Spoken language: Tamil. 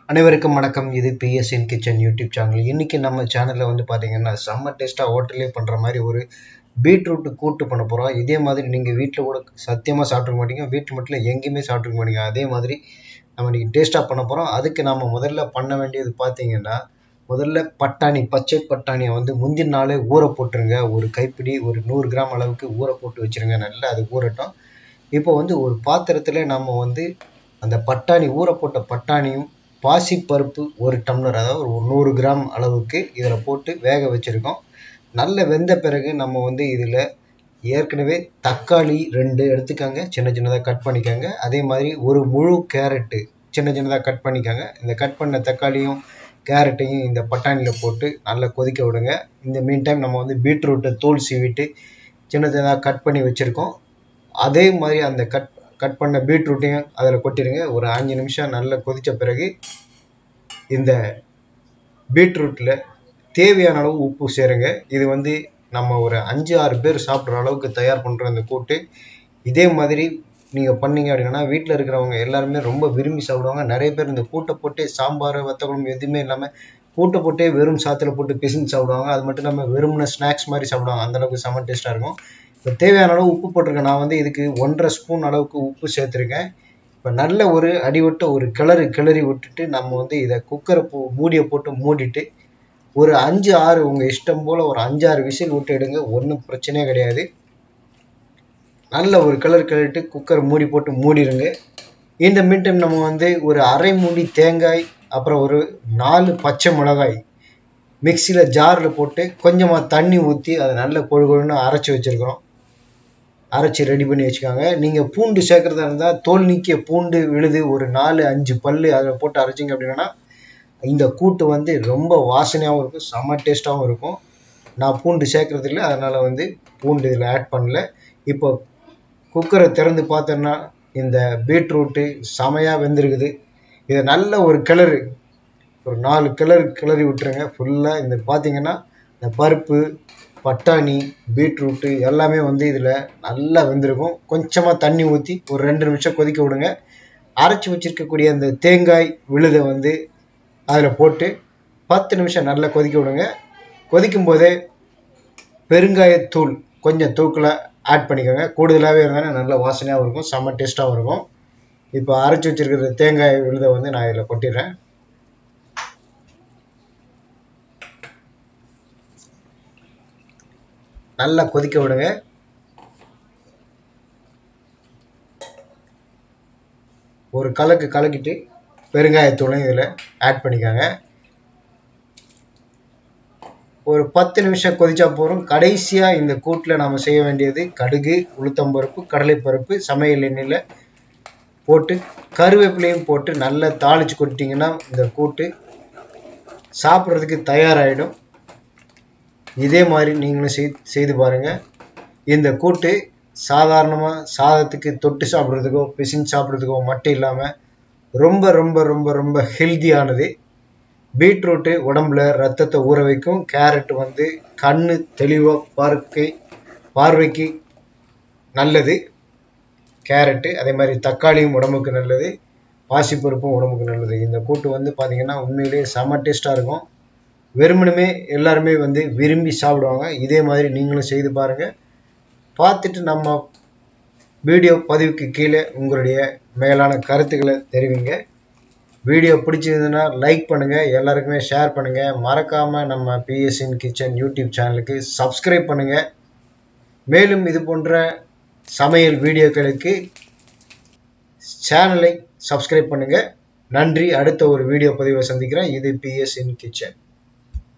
அனைவருக்கும் வணக்கம். இது பிஎஸ்என் கிச்சன் யூடியூப் சேனல். இன்னைக்கு நம்ம சேனல்ல வந்து பாத்தீங்கன்னா செம்ம டேஸ்டா ஹோட்டல்லே பண்ற மாதிரி ஒரு பீட்ரூட் கூட்டு பண்ண போறோம். இதே மாதிரி நீங்க வீட்டில் கூட சத்தியமா சாப்பிட்டுக்க மாட்டீங்க, வீட்டில் மட்டும் இல்லை எங்கேயுமே சாப்பிட்டுக்க மாட்டீங்க. அதே மாதிரி நம்ம இன்னைக்கு டேஸ்டா பண்ண போறோம். அதுக்கு நாம முதல்ல பண்ண வேண்டியது பாத்தீங்கன்னா, முதல்ல பட்டாணி, பச்சை பட்டாணியை வந்து முந்தின நாளே ஊற போட்டுருங்க. ஒரு கைப்பிடி ஒரு 100 கிராம் அளவுக்கு ஊற போட்டு வச்சிருங்க. நல்லா அது ஊறட்டும். இப்போ வந்து ஒரு பாத்திரத்துல நம்ம வந்து அந்த பட்டாணி ஊற போட்ட பட்டாணியும் பாசிப்பருப்பு 1 டம்ளர், அதாவது ஒரு 100 கிராம் அளவுக்கு இதில் போட்டு வேக வச்சுருக்கோம். நல்ல வெந்த பிறகு நம்ம வந்து இதில் ஏற்கனவே தக்காளி 2 எடுத்துக்கோங்க, சின்ன சின்னதாக கட் பண்ணிக்கோங்க. அதே மாதிரி ஒரு முழு கேரட்டு சின்ன சின்னதாக கட் பண்ணிக்கோங்க. இந்த கட் பண்ண தக்காளியும் கேரட்டையும் இந்த பட்டாணியில் போட்டு நல்லா கொதிக்க விடுங்க. இந்த மீன் டைம் நம்ம வந்து பீட்ரூட்டை தோல் சீவிட்டு சின்ன சின்னதாக கட் பண்ணி வச்சுருக்கோம். அதே மாதிரி அந்த கட் பண்ண பீட்ரூட்டையும் அதில் கொட்டிடுங்க. ஒரு 5 நிமிஷம் நல்லா கொதித்த பிறகு இந்த பீட்ரூட்டில் தேவையான அளவு உப்பு சேருங்க. இது வந்து நம்ம ஒரு 5-6 பேர் சாப்பிட்ற அளவுக்கு தயார் பண்ணுற இந்த கூட்டு. இதே மாதிரி நீங்கள் பண்ணீங்க அப்படின்னா வீட்டில் இருக்கிறவங்க எல்லாருமே ரொம்ப விரும்பி சாப்பிடுவாங்க. நிறைய பேர் இந்த கூட்டை போட்டு சாம்பார், வத்த குழம்பு எதுவுமே இல்லாமல் கூட்டை போட்டே வெறும் சாத்தில் போட்டு பிசிஞ்சு சாப்பிடுவாங்க. அது மட்டும் இல்லாமல் வெறும்ன ஸ்நாக்ஸ் மாதிரி சாப்பிடுவாங்க. அந்தளவுக்கு செம்ம டேஸ்ட்டாக இருக்கும். இப்போ தேவையான அளவு உப்பு போட்டிருக்கேன். நான் வந்து இதுக்கு 1.5 ஸ்பூன் அளவுக்கு உப்பு சேர்த்துருக்கேன். இப்போ நல்ல ஒரு அடிவட்ட ஒரு கிளறி விட்டுட்டு நம்ம வந்து இதை குக்கரை மூடியை போட்டு மூடிட்டு ஒரு 5-6 உங்கள் இஷ்டம் போல் ஒரு 5-6 விசில் விட்டு எடுங்க. ஒன்றும் பிரச்சனையே கிடையாது. நல்ல ஒரு கிளறிட்டு குக்கரை மூடி போட்டு மூடிடுங்க. இந்த மீன் டைம் நம்ம வந்து ஒரு அரை மூடி தேங்காய், அப்புறம் ஒரு 4 பச்சை மிளகாய் மிக்சியில் ஜாரில் போட்டு கொஞ்சமாக தண்ணி ஊற்றி அதை நல்ல கொழுன்னு அரைச்சி வச்சுருக்கிறோம். அரைச்சி ரெடி பண்ணி வச்சுக்காங்க. நீங்கள் பூண்டு சேர்க்குறதா இருந்தால் தோல் நீக்கிய பூண்டு விழுது ஒரு 4-5 பல் அதில் போட்டு அரைச்சிங்க அப்படின்னா இந்த கூட்டு வந்து ரொம்ப வாசனையாகவும் இருக்கும், செம்ம டேஸ்ட்டாகவும் இருக்கும். நான் பூண்டு சேர்க்குறது இல்லை, அதனால் வந்து பூண்டு இதில் ஆட் பண்ணல. இப்போ குக்கரை திறந்து பார்த்தோன்னா இந்த பீட்ரூட்டு செமையாக வெந்திருக்குது. இதை நல்ல ஒரு ஒரு 4 கிளறி விட்டுருங்க ஃபுல்லாக. இந்த பார்த்தீங்கன்னா இந்த பருப்பு, பட்டாணி, பீட்ரூட்டு எல்லாமே வந்து இதில் நல்லா வெந்திருக்கும். கொஞ்சமாக தண்ணி ஊற்றி ஒரு 2 நிமிஷம் கொதிக்க விடுங்க. அரைச்சி வச்சுருக்கக்கூடிய அந்த தேங்காய் விழுதை வந்து அதில் போட்டு 10 நிமிஷம் நல்லா கொதிக்க விடுங்க. கொதிக்கும் போதே பெருங்காயத்தூள் கொஞ்சம் தூக்கில் ஆட் பண்ணிக்கோங்க. கூடுதலாகவே இருந்தாலும் நல்ல வாசனையாகவும் இருக்கும், செம்ம டேஸ்ட்டாகவும் இருக்கும். இப்போ அரைச்சி வச்சுருக்கிற தேங்காய் விழுதை வந்து நான் இதில் கொட்டிடுறேன். நல்லா கொதிக்க விடுங்க. ஒரு கலக்கிட்டு பெருங்காயத்தூளையும் இதில் ஆட் பண்ணிக்கோங்க. ஒரு 10 நிமிஷம் கொதிச்சா போகிறோம். கடைசியாக இந்த கூட்டில் நாம் செய்ய வேண்டியது கடுகு, உளுத்தம்பருப்பு, கடலைப்பருப்பு சமையல் எண்ணெயில் போட்டு கருவேப்பிலையும் போட்டு நல்லா தாளித்து கொட்டிங்கன்னா இந்த கூட்டு சாப்பிட்றதுக்கு தயாராகிடும். இதே மாதிரி நீங்களும் செய்து பாருங்கள். இந்த கூட்டு சாதாரணமாக சாதத்துக்கு தொட்டு சாப்பிட்றதுக்கோ பிசின் சாப்பிட்றதுக்கோ மட்டும் இல்லாமல் ரொம்ப ரொம்ப ரொம்ப ரொம்ப ஹெல்த்தியானது. பீட்ரூட்டு உடம்புல ரத்தத்தை ஊற வைக்கும். கேரட் வந்து கண்ணு தெளிவாக பார்வைக்கு நல்லது கேரட்டு. அதே மாதிரி தக்காளியும் உடம்புக்கு நல்லது, பாசிப்பருப்பும் உடம்புக்கு நல்லது. இந்த கூட்டு வந்து பார்த்திங்கன்னா உண்மையிலேயே செம்ம டேஸ்ட்டாக இருக்கும். வெறுமனுமே எல்லாருமே வந்து விரும்பி சாப்பிடுவாங்க. இதே மாதிரி நீங்களும் செய்து பாருங்கள். பார்த்துட்டு நம்ம வீடியோ பதிவுக்கு கீழே உங்களுடைய மேலான கருத்துக்களை தெரிவிங்க. வீடியோ பிடிச்சிருந்ததுன்னா லைக் பண்ணுங்கள், எல்லாருக்குமே ஷேர் பண்ணுங்கள். மறக்காமல் நம்ம பிஎஸ்என் கிச்சன் யூடியூப் சேனலுக்கு சப்ஸ்கிரைப் பண்ணுங்கள். மேலும் இது போன்ற சமையல் வீடியோக்களுக்கு சேனலை சப்ஸ்கிரைப் பண்ணுங்கள். நன்றி. அடுத்த ஒரு வீடியோ பதிவை சந்திக்கிறேன். இது பிஎஸ்என் கிச்சன்.